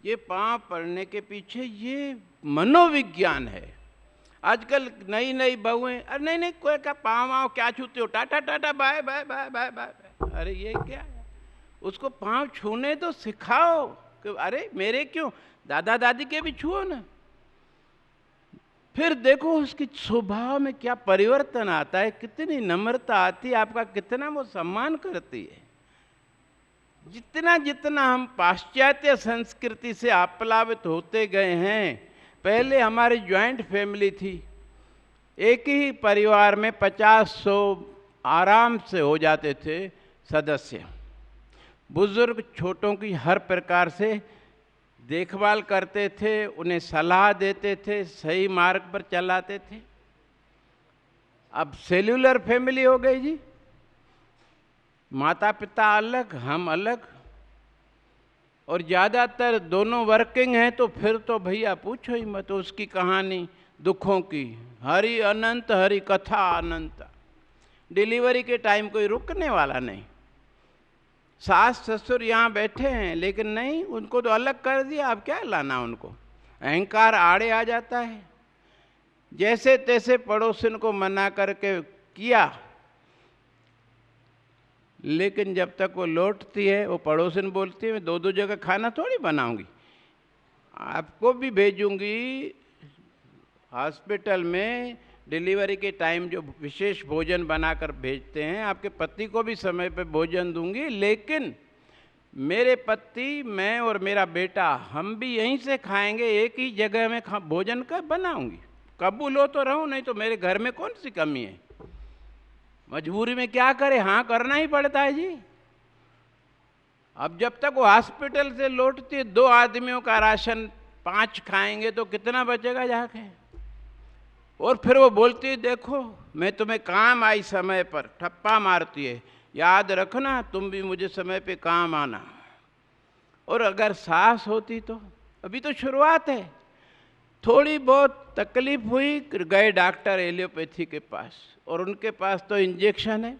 ये पांव पड़ने के पीछे ये मनोविज्ञान है। आजकल नई नई बहुएं, अरे नहीं नहीं कोई का पाँव आओ क्या छूते हो, tata tata bye bye bye bye bye. अरे ये क्या है, उसको पाँव छूने तो सिखाओ कि अरे मेरे क्यों, दादा दादी के भी छुओ ना। फिर देखो उसकी स्वभाव में क्या परिवर्तन आता है, कितनी नम्रता आती है, आपका कितना वो सम्मान करती है। जितना जितना हम पाश्चात्य संस्कृति से आप्लावित होते गए हैं, पहले हमारी ज्वाइंट फैमिली थी, एक ही परिवार में 50-100 आराम से हो जाते थे सदस्य। बुजुर्ग छोटों की हर प्रकार से देखभाल करते थे, उन्हें सलाह देते थे, सही मार्ग पर चलाते थे। अब सेल्यूलर फैमिली हो गई जी, माता पिता अलग, हम अलग, और ज़्यादातर दोनों वर्किंग हैं, तो फिर तो भैया पूछो ही मत उसकी कहानी दुखों की। हरि अनंत, हरि कथा अनंत। डिलीवरी के टाइम कोई रुकने वाला नहीं। सास ससुर यहाँ बैठे हैं, लेकिन नहीं, उनको तो अलग कर दिया, अब क्या लाना उनको। अहंकार आड़े आ जाता है। जैसे तैसे पड़ोसन को मना करके किया, लेकिन जब तक वो लौटती है, वो पड़ोसन बोलती है मैं 2-2 जगह खाना थोड़ी बनाऊंगी, आपको भी भेजूंगी हॉस्पिटल में डिलीवरी के टाइम जो विशेष भोजन बनाकर भेजते हैं, आपके पति को भी समय पे भोजन दूंगी, लेकिन मेरे पति, मैं और मेरा बेटा, हम भी यहीं से खाएंगे, एक ही जगह में भोजन का बनाऊंगी। कबूल हो तो रहूं, नहीं तो मेरे घर में कौन सी कमी है। मजबूरी में क्या करे, हाँ करना ही पड़ता है जी। अब जब तक वो हॉस्पिटल से लौटती है, 2 आदमियों का राशन 5 खाएंगे तो कितना बचेगा जाके। और फिर वो बोलती है देखो मैं तुम्हें काम आई समय पर, ठप्पा मारती है, याद रखना तुम भी मुझे समय पे काम आना। और अगर सास होती तो, अभी तो शुरुआत है, थोड़ी बहुत तकलीफ हुई, गए डॉक्टर एलियोपैथी के पास, और उनके पास तो इंजेक्शन है।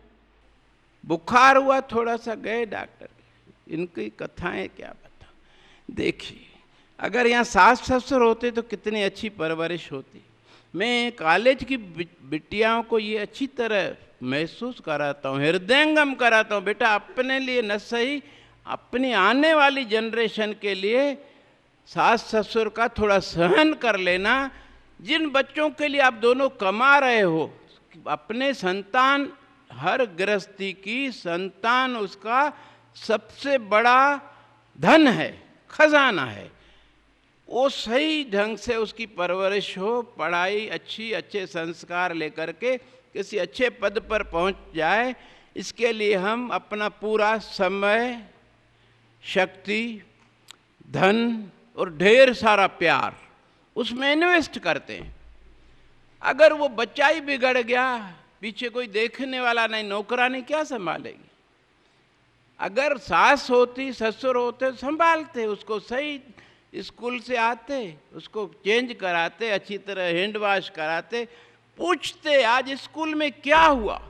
बुखार हुआ थोड़ा सा, गए डॉक्टर। इनकी कथाएं क्या बता। देखिए अगर यहाँ सास ससुर होते तो कितनी अच्छी परवरिश होती। मैं कॉलेज की बिटियाओं को ये अच्छी तरह महसूस कराता हूँ, हृदयंगम कराता हूँ, बेटा अपने लिए न सही, अपनी आने वाली जनरेशन के लिए सास ससुर का थोड़ा सहन कर लेना। जिन बच्चों के लिए आप दोनों कमा रहे हो, अपने संतान, हर गृहस्थी की संतान उसका सबसे बड़ा धन है, खजाना है। वो सही ढंग से उसकी परवरिश हो, पढ़ाई अच्छी, अच्छे संस्कार लेकर के किसी अच्छे पद पर पहुंच जाए, इसके लिए हम अपना पूरा समय, शक्ति, धन और ढेर सारा प्यार उसमें इन्वेस्ट करते हैं। अगर वो बच्चा ही बिगड़ गया, पीछे कोई देखने वाला नहीं, नौकरानी क्या संभालेगी। अगर सास होती, ससुर होते, संभालते, उसको सही स्कूल से आते, उसको चेंज कराते, अच्छी तरह हैंड वॉश कराते, पूछते आज स्कूल में क्या हुआ।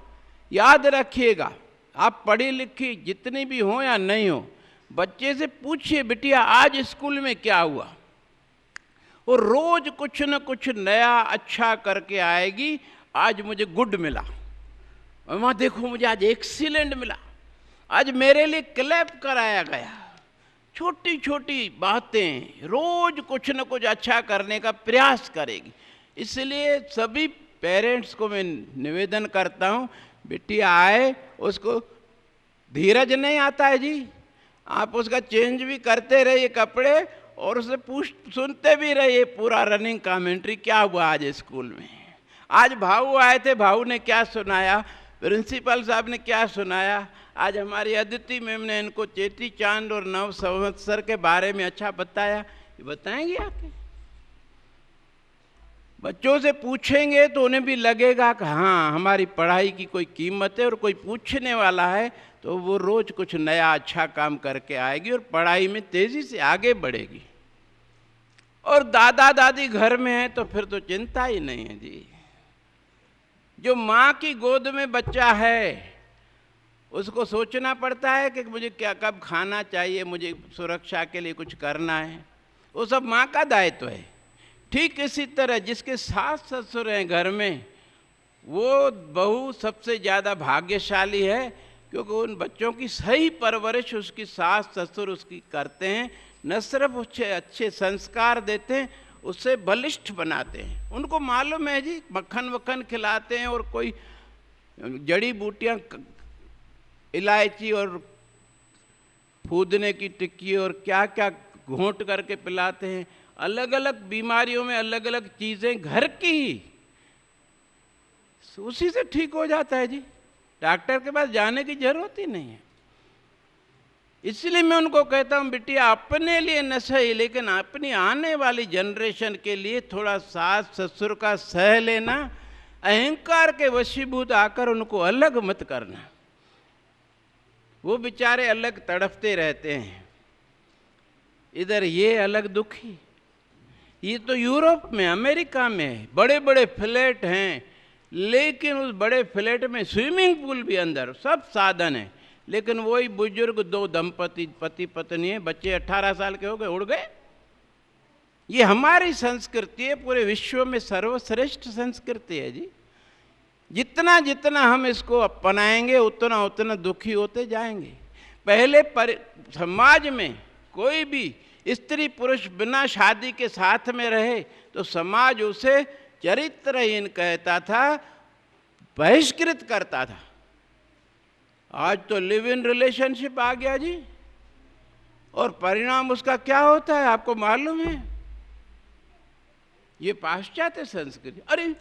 याद रखिएगा, आप पढ़ी लिखी जितनी भी हो या नहीं हो, बच्चे से पूछिए बिटिया आज स्कूल में क्या हुआ, वो रोज कुछ न कुछ नया अच्छा करके आएगी। आज मुझे गुड मिला, माँ देखो मुझे आज एक्सीलेंट मिला, आज मेरे लिए क्लैप कराया गया। छोटी छोटी बातें रोज कुछ न कुछ अच्छा करने का प्रयास करेगी। इसलिए सभी पेरेंट्स को मैं निवेदन करता हूँ, बिटिया आए उसको धीरज नहीं आता है जी, आप उसका चेंज भी करते रहिए कपड़े और उसे सुनते भी रहिए पूरा रनिंग कमेंट्री, क्या हुआ आज स्कूल में, आज भाऊ आए थे, भाऊ ने क्या सुनाया, प्रिंसिपल साहब ने क्या सुनाया, आज हमारी अदिति मैम ने इनको चेटी चांद और नव संवत्सर के बारे में अच्छा बताया, ये बताएंगे आके। बच्चों से पूछेंगे तो उन्हें भी लगेगा कि हाँ हमारी पढ़ाई की कोई कीमत है और कोई पूछने वाला है, तो वो रोज कुछ नया अच्छा काम करके आएगी और पढ़ाई में तेजी से आगे बढ़ेगी। और दादा दादी घर में है तो फिर तो चिंता ही नहीं है जी। जो माँ की गोद में बच्चा है उसको सोचना पड़ता है कि मुझे क्या कब खाना चाहिए, मुझे सुरक्षा के लिए कुछ करना है, वो सब माँ का दायित्व है। ठीक इसी तरह जिसके सास ससुर हैं घर में, वो बहू सबसे ज़्यादा भाग्यशाली है, क्योंकि उन बच्चों की सही परवरिश उसकी सास ससुर उसकी करते हैं, न सिर्फ उससे अच्छे संस्कार देते हैं, उससे बलिष्ठ बनाते हैं। उनको मालूम है जी, मक्खन वक्खन खिलाते हैं और कोई जड़ी बूटियाँ, इलायची और फूदने की टिक्की और क्या क्या घोंट करके पिलाते हैं। अलग अलग बीमारियों में अलग अलग चीज़ें घर की ही, उसी से ठीक हो जाता है जी, डॉक्टर के पास जाने की जरूरत ही नहीं है। इसलिए मैं उनको कहता हूँ बिटिया अपने लिए न सही लेकिन अपनी आने वाली जनरेशन के लिए थोड़ा सास ससुर का सह लेना, अहंकार के वशीभूत आकर उनको अलग मत करना। वो बेचारे अलग तड़पते रहते हैं, इधर ये अलग दुखी। ये तो यूरोप में अमेरिका में बड़े बड़े फ्लैट हैं, लेकिन उस बड़े फ्लैट में स्विमिंग पूल भी अंदर, सब साधन है, लेकिन वही बुजुर्ग दो दंपति पति पत्नी है, बच्चे 18 साल के हो गए, उड़ गए। ये हमारी संस्कृति है, पूरे विश्व में सर्वश्रेष्ठ संस्कृति है जी। जितना जितना हम इसको अपनाएंगे उतना उतना दुखी होते जाएंगे। पहले समाज में कोई भी स्त्री पुरुष बिना शादी के साथ में रहे तो समाज उसे चरित्रहीन कहता था, बहिष्कृत करता था। आज तो लिव इन रिलेशनशिप आ गया जी, और परिणाम उसका क्या होता है आपको मालूम है? ये पाश्चात्य संस्कृति। अरे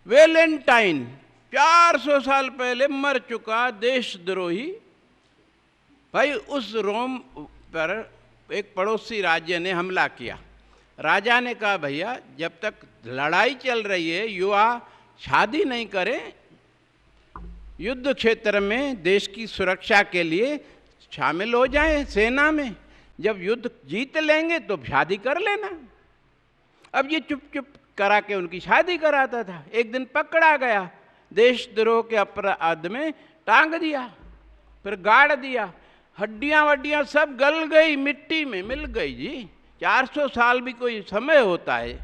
वेलेंटाइन 400 साल पहले मर चुका देशद्रोही भाई, उस रोम पर एक पड़ोसी राज्य ने हमला किया। राजा ने कहा भैया जब तक लड़ाई चल रही है युवा शादी नहीं करें, युद्ध क्षेत्र में देश की सुरक्षा के लिए शामिल हो जाएं सेना में, जब युद्ध जीत लेंगे तो शादी कर लेना। अब ये चुप चुप करा के उनकी शादी कराता था। एक दिन पकड़ा गया, देशद्रोह के अपराध में टांग दिया, फिर गाड़ दिया, हड्डियां वड्डियां सब गल गई, मिट्टी में मिल गई जी। 400 साल भी कोई समय होता है,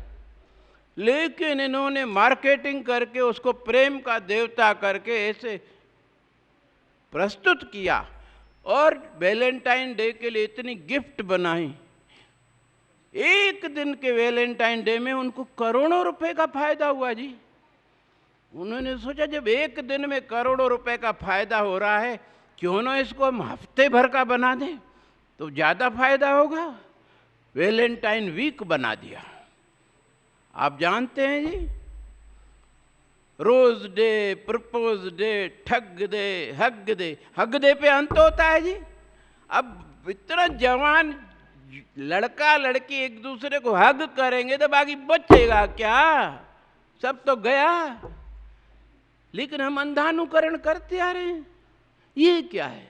लेकिन इन्होंने मार्केटिंग करके उसको प्रेम का देवता करके ऐसे प्रस्तुत किया और वैलेंटाइन डे के लिए इतनी गिफ्ट बनाई। एक दिन के वैलेंटाइन डे में उनको करोड़ों रुपए का फायदा हुआ जी। उन्होंने सोचा जब एक दिन में करोड़ों रुपए का फायदा हो रहा है, क्यों ना इसको हम हफ्ते भर का बना दें तो ज़्यादा फायदा होगा। वैलेंटाइन वीक बना दिया। आप जानते हैं जी, रोज डे, प्रपोज डे, ठग दे, हग दे पे अंत होता है जी। अब इतना जवान लड़का लड़की एक दूसरे को हग करेंगे तो बाकी बचेगा क्या? सब तो गया। लेकिन हम अंधानुकरण करते आ रहे हैं। ये क्या है?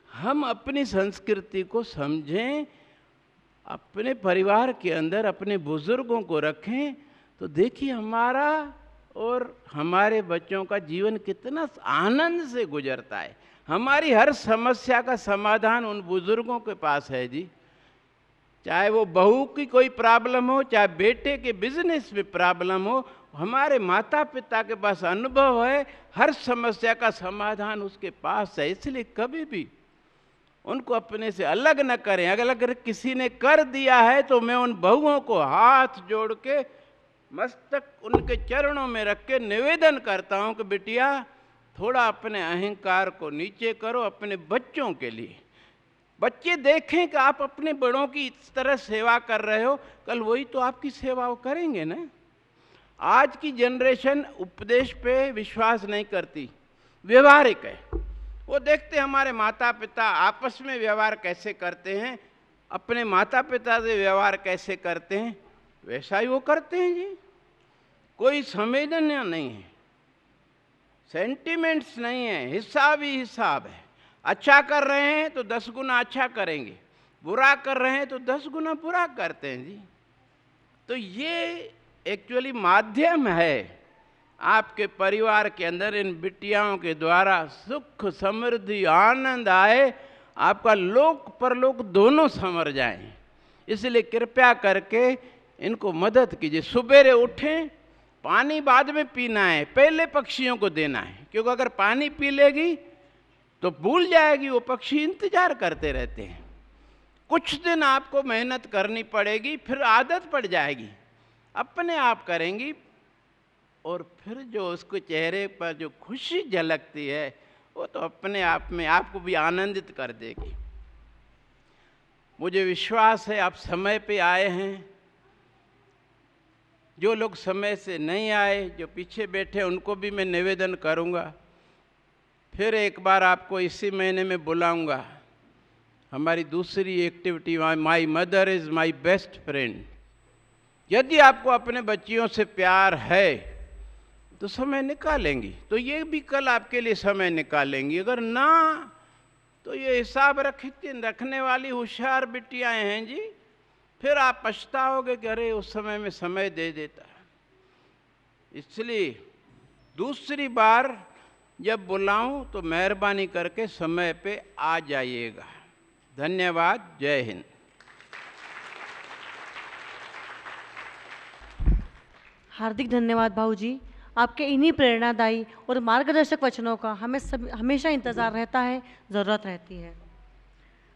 हम अपनी संस्कृति को समझें, अपने परिवार के अंदर अपने बुजुर्गों को रखें, तो देखिए हमारा और हमारे बच्चों का जीवन कितना आनंद से गुजरता है। हमारी हर समस्या का समाधान उन बुजुर्गों के पास है जी। चाहे वो बहू की कोई प्रॉब्लम हो, चाहे बेटे के बिजनेस में प्रॉब्लम हो, हमारे माता पिता के पास अनुभव है, हर समस्या का समाधान उसके पास है। इसलिए कभी भी उनको अपने से अलग न करें। अगर किसी ने कर दिया है तो मैं उन बहुओं को हाथ जोड़ के मस्तक उनके चरणों में रख के निवेदन करता हूं कि बिटिया थोड़ा अपने अहंकार को नीचे करो अपने बच्चों के लिए। बच्चे देखें कि आप अपने बड़ों की इस तरह सेवा कर रहे हो, कल वही तो आपकी सेवा वो करेंगे ना। आज की जनरेशन उपदेश पे विश्वास नहीं करती, व्यवहारिक है। वो देखते हमारे माता पिता आपस में व्यवहार कैसे करते हैं, अपने माता पिता से व्यवहार कैसे करते हैं, वैसा ही वो करते हैं जी। कोई संवेदना नहीं है, सेंटिमेंट्स नहीं है, हिसाब ही हिसाब है। अच्छा कर रहे हैं तो 10 गुना अच्छा करेंगे, बुरा कर रहे हैं तो 10 गुना बुरा करते हैं जी। तो ये एक्चुअली माध्यम है आपके परिवार के अंदर इन बिटियाओं के द्वारा सुख समृद्धि आनंद आए, आपका लोक परलोक दोनों संवर जाएं। इसलिए कृपया करके इनको मदद कीजिए। सुबेरे उठें, पानी बाद में पीना है, पहले पक्षियों को देना है, क्योंकि अगर पानी पी लेगी तो भूल जाएगी, वो पक्षी इंतजार करते रहते हैं। कुछ दिन आपको मेहनत करनी पड़ेगी, फिर आदत पड़ जाएगी, अपने आप करेंगी, और फिर जो उसके चेहरे पर जो खुशी झलकती है वो तो अपने आप में आपको भी आनंदित कर देगी। मुझे विश्वास है आप समय पे आए हैं। जो लोग समय से नहीं आए, जो पीछे बैठे, उनको भी मैं निवेदन करूंगा, फिर एक बार आपको इसी महीने में बुलाऊंगा। हमारी दूसरी activity my mother is my best friend. यदि आपको अपने बच्चियों से प्यार है तो समय निकालेंगी, तो ये भी कल आपके लिए समय निकालेंगी। अगर ना तो ये हिसाब रखने वाली होशियार बिटियां हैं जी, फिर आप पछताओगे कि अरे उस समय में समय दे देता। इसलिए दूसरी बार जब बुलाऊं तो मेहरबानी करके समय पे आ जाइएगा। धन्यवाद। जय हिंद। हार्दिक धन्यवाद भाऊ जी। आपके इन्हीं प्रेरणादायी और मार्गदर्शक वचनों का हमें हमेशा इंतज़ार रहता है, ज़रूरत रहती है।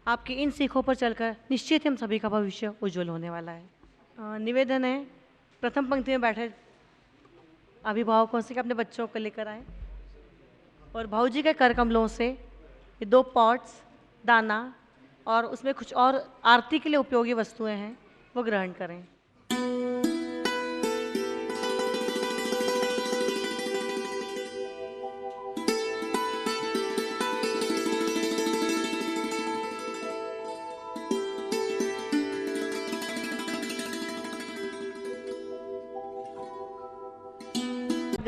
आपकी इन सीखों पर चलकर निश्चित हम सभी का भविष्य उज्जवल होने वाला है। निवेदन है, प्रथम पंक्ति में बैठे अभिभावकों से कि अपने बच्चों को लेकर आए और भाऊ जी के कर कमलों से ये 2 पॉट्स, दाना और उसमें कुछ और आरती के लिए उपयोगी वस्तुएं हैं, वो ग्रहण करें।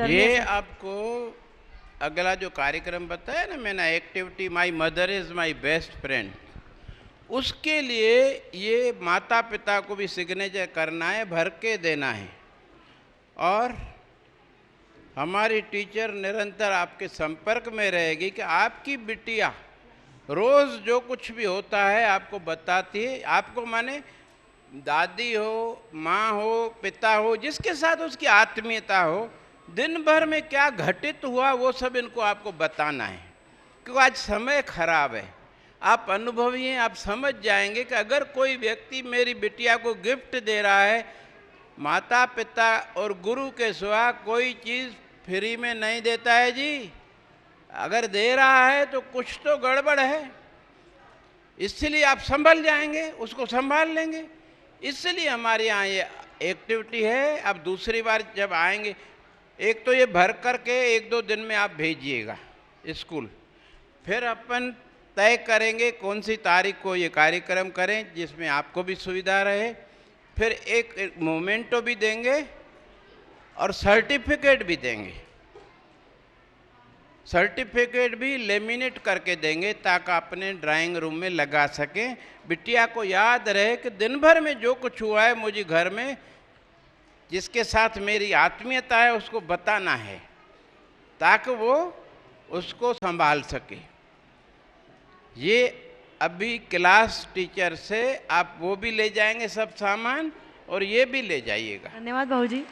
ये आपको अगला जो कार्यक्रम बताया ना मैंने, activity my mother is my best friend, उसके लिए ये माता पिता को भी सिग्नेचर करना है, भर के देना है। और हमारी टीचर निरंतर आपके संपर्क में रहेगी कि आपकी बिटिया रोज़ जो कुछ भी होता है आपको बताती है। आपको माने दादी हो, माँ हो, पिता हो, जिसके साथ उसकी आत्मीयता हो, दिन भर में क्या घटित हुआ वो सब इनको आपको बताना है। क्योंकि आज समय खराब है, आप अनुभवी हैं, आप समझ जाएंगे कि अगर कोई व्यक्ति मेरी बिटिया को गिफ्ट दे रहा है, माता पिता और गुरु के सिवा कोई चीज़ फ्री में नहीं देता है जी। अगर दे रहा है तो कुछ तो गड़बड़ है, इसलिए आप संभल जाएंगे, उसको संभाल लेंगे। इसलिए हमारे यहाँ ये एक्टिविटी है। अब दूसरी बार जब आएंगे, एक तो ये भर करके 1-2 दिन में आप भेजिएगा स्कूल, फिर अपन तय करेंगे कौन सी तारीख को ये कार्यक्रम करें जिसमें आपको भी सुविधा रहे। फिर एक मोमेंटो भी देंगे और सर्टिफिकेट भी देंगे। सर्टिफिकेट भी लेमिनेट करके देंगे ताकि अपने ड्राइंग रूम में लगा सकें। बिटिया को याद रहे कि दिन भर में जो कुछ हुआ है मुझे घर में जिसके साथ मेरी आत्मीयता है उसको बताना है, ताकि वो उसको संभाल सके। ये अभी क्लास टीचर से आप वो भी ले जाएंगे सब सामान और ये भी ले जाइएगा। धन्यवाद भाऊ जी।